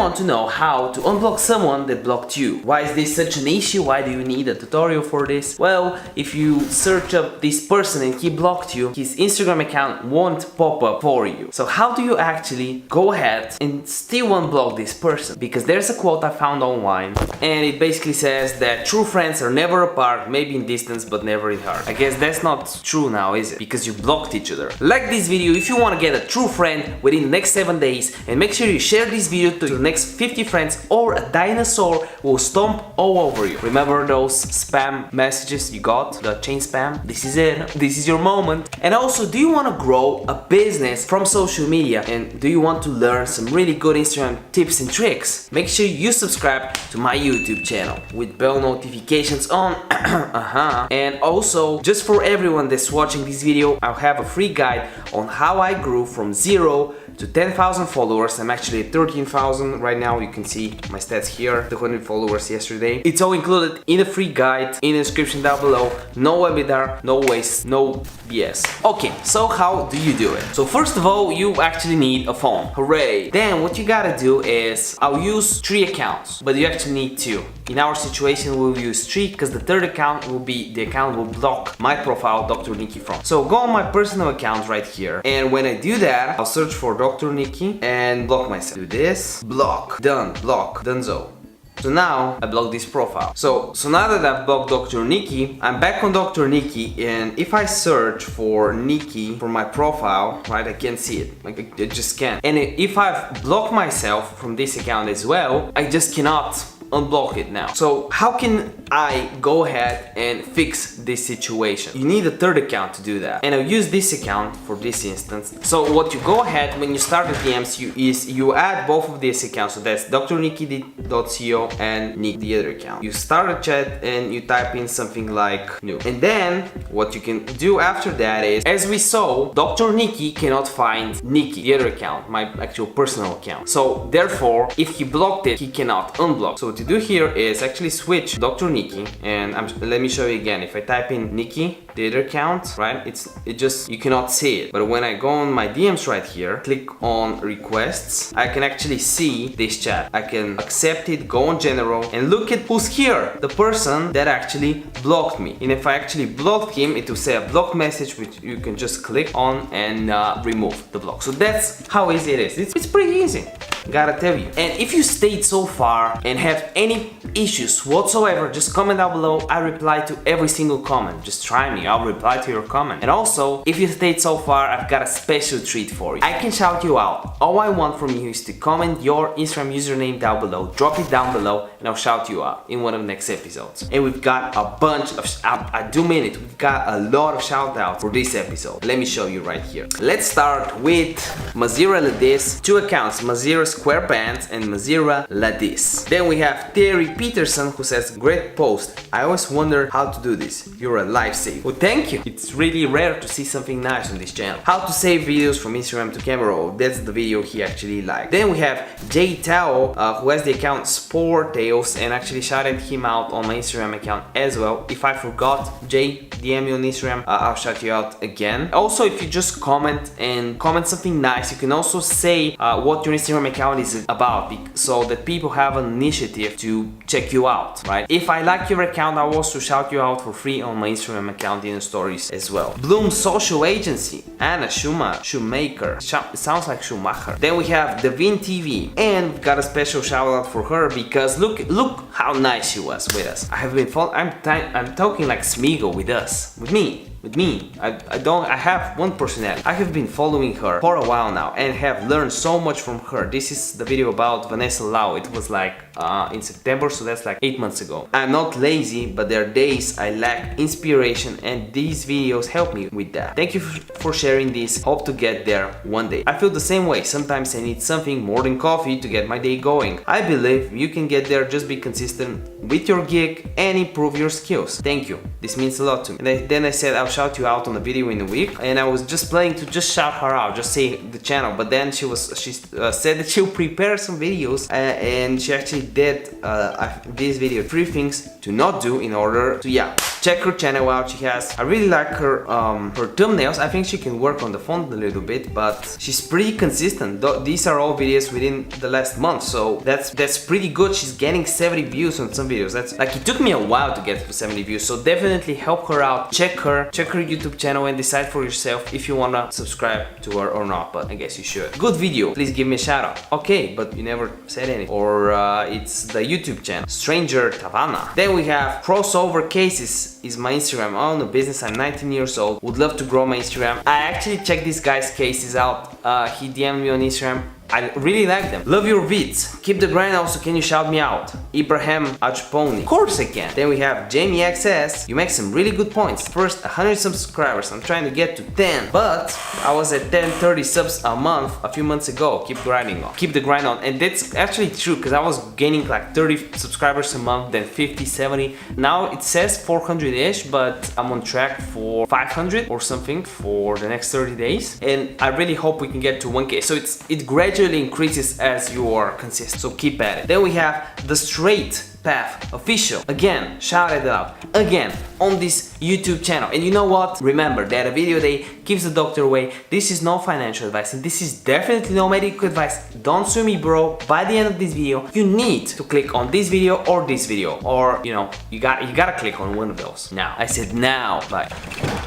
want to know how to unblock someone that blocked you. Why is this such an issue? Why do you need a tutorial for this? Well, if you search up this person and he blocked you, his Instagram account won't pop up for you. So how do you actually go ahead and still unblock this person? Because there's a quote I found online and it basically says that true friends are never apart, maybe in distance but never in heart. I guess that's not true now, is it? Because you blocked each other. Like this video if you want to get a true friend within the next 7 days, and make sure you share this video to your next 50 friends or a dinosaur will stomp all over you. Remember those spam messages you got? The chain spam? This is it. This is your moment. And also, do you want to grow a business from social media? And do you want to learn some really good Instagram tips and tricks? Make sure you subscribe to my YouTube channel with bell notifications on. And also, just for everyone that's watching this video, I'll have a free guide on how I grew from 0 to 10,000 followers. I'm actually at 13,000 right now. You can see my stats here, 200 followers yesterday. It's all included in a free guide in the description down below. No webinar, no waste, no BS. Okay, so how do you do it? So first of all, you actually need a phone. Hooray! Then what you gotta do is, I'll use 3 accounts, but you actually need 2. In our situation, we'll use 3 because the third account will be the account will block my profile, Dr. Nikki from. So go on my personal account right here, and when I do that, I'll search for Dr. Nikki and block myself. Do this, block, done, block, donezo. So now I block this profile. So now that I've blocked Dr. Nikki, I'm back on Dr. Nikki, and if I search for Nikki for my profile, right, I can't see it. Like I just can't. And if I've blocked myself from this account as well, I just cannot unblock it now. So how can I go ahead and fix this situation? You need a third account to do that, and I'll use this account for this instance. So what you go ahead when you start the DMs, you add both of these accounts. So that's drnikki.co and Nick, the other account. You start a chat and you type in something like new, and then what you can do after that is, as we saw, Dr. Nikki cannot find Nikki, the other account, my actual personal account. So therefore, if he blocked it, he cannot unblock. So to do here is actually switch Dr. Nikki, and let me show you again. If I type in Nikki, the other account, right, it just, you cannot see it. But when I go on my DMs right here, click on requests, I can actually see this chat. I can accept it, go on general, and look at who's here, the person that actually blocked me. And if I actually blocked him, it will say a block message, which you can just click on and remove the block. So that's how easy it is. It's pretty easy, gotta tell you. And if you stayed so far and have any issues whatsoever, just comment down below. I reply to every single comment. Just try me, I'll reply to your comment. And also, if you stayed so far, I've got a special treat for you. I can shout you out. All I want from you is to comment your Instagram username down below, drop it down below, and I'll shout you out in one of the next episodes. And we've got a bunch of, I do mean it, we've got a lot of shoutouts for this episode. Let me show you right here. Let's start with Mazira Ladis, 2 accounts, Mazira Squarepants and Mazira Ladis. Then we have Terry Peterson, who says, great post. I always wonder how to do this. You're a lifesaver. Well, thank you. It's really rare to see something nice on this channel. How to save videos from Instagram to camera roll. That's the video he actually liked. Then we have Jay Tao, who has the account Sport Tales, and actually shouted him out on my Instagram account as well. If I forgot, Jay, DM me on Instagram, I'll shout you out again. Also, if you just comment something nice, you can also say what your Instagram account is about, so that people have an initiative to check you out, right? If I like your account, I'll also shout you out for free on my Instagram account in the stories as well. Bloom Social Agency, Anna Shoemaker, it sounds like Schumacher. Then we have Devin TV, and we've got a special shout out for her because look how nice she was with us. I have been I'm talking like Smeagol with us, with me. I have one personality. I have been following her for a while now and have learned so much from her. This is the video about Vanessa Lau. It was like in September, so that's like 8 months ago. I'm not lazy, but there are days I lack inspiration, and these videos help me with that. Thank you for sharing this. Hope to get there one day. I feel the same way. Sometimes I need something more than coffee to get my day going. I believe you can get there. Just be consistent with your gig and improve your skills. Thank you. This means a lot to me. And then I said I'll shout you out on a video in a week, and I was just planning to just shout her out, just say the channel, but then she said that she'll prepare some videos, and she actually actually did this video 3 things to not do in order to, yeah, check her channel out. She has, I really like her thumbnails. I think she can work on the font a little bit, but she's pretty consistent. These are all videos within the last month, so that's pretty good. She's getting 70 views on some videos. That's like, it took me a while to get to 70 views, so definitely help her out. Check her YouTube channel and decide for yourself if you wanna subscribe to her or not, but I guess you should. Good video, please give me a shout out. Okay, but you never said anything. Or it's the YouTube channel, Stranger Tavana. Then we have Crossover Cases is my Instagram. I own a business, I'm 19 years old, would love to grow my Instagram. I actually checked this guy's cases out. He DM'd me on Instagram. I really like them. Love your vids. Keep the grind. Also, can you shout me out? Ibrahim Achponi. Of course I can. Then we have Jamie XS. You make some really good points. First 100 subscribers. I'm trying to get to 10, but I was at 10, 30 subs a month a few months ago. Keep grinding on. Keep the grind on. And that's actually true, because I was gaining like 30 subscribers a month, then 50, 70. Now it says 400-ish, but I'm on track for 500 or something for the next 30 days. And I really hope we can get to 1K. So it gradually increases as you are consistent, so keep at it. Then we have The Straight Path Official. Again, shout it out again on this YouTube channel. And you know what? Remember that a video a day keeps the doctor away. This is no financial advice, and this is definitely no medical advice. Don't sue me, bro. By the end of this video, you need to click on this video or this video, or you know, you gotta click on one of those. Now, I said now. Bye.